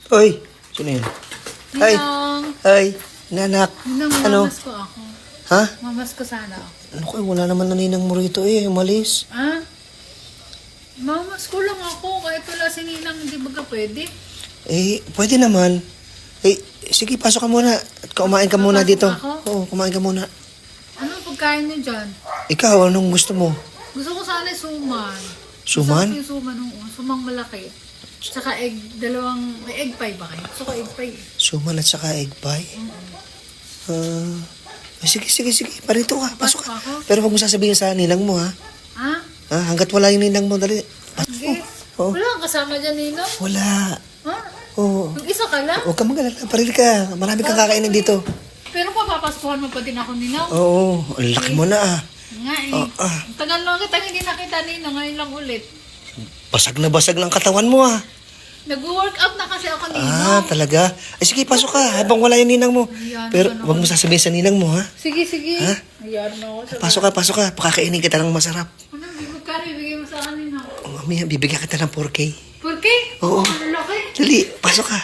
Oy, sino yun? Ay, Ninong. ay, nanak. Ninong, Ano? mamas ko ako. Ha? Mamas ko sana ako. Ano kayo, wala naman naninang mo rito eh, umalis. Ah? Mamas ko lang ako. Kahit wala si Ninang, hindi ba ka pwede? Eh, pwede naman. Eh, sige, pasok ka muna. At kumain ka muna Papasok dito. ako? Oo, kumain ka muna. Anong pagkain niyo dyan? Ikaw, anong gusto mo? Gusto ko sana suman. Suman? Gusto ko yung suman nung sumang malaki. Tsaka egg, may egg pie ba kayo? Gusto ko egg pie. Suman at saka egg pie? Sige. Parito ka, pasok ka. ako? Pero wag mo sasabihin sa ninang mo, ha? Ha? Hanggat wala yung ninang mo, dali. Pasok. Sige. Oo. Wala kang kasama dyan, Ninong? Wala. Ha? Oo. Mag-isa ka lang? Huwag ka mag-alala, parili ka. Marami kang kakainin dito. Pero papapaskuhan mo pa din ako, Ninong. Oo, ang laki mo na ah. Nga eh. Ang tagal lang kita hindi nakita, Ninong. Ngayon lang ulit. Basag na basag ng katawan mo ah. Nag-workout na kasi ako, Ninong. Talaga? Ay sige, pasok ka habang wala yung ninang mo. Ayan, Pero ano wag mo sasabihin sa ninang mo ha. Sige. Ha? Ayan na ako. Pasok ka. Pakakainin kita ng masarap. Ano, magkano ibigay mo sa akin, Ninong? Mamaya, bibigyan kita ng 4K. 4K? Oo. Ano laki? Dali, pasok ka.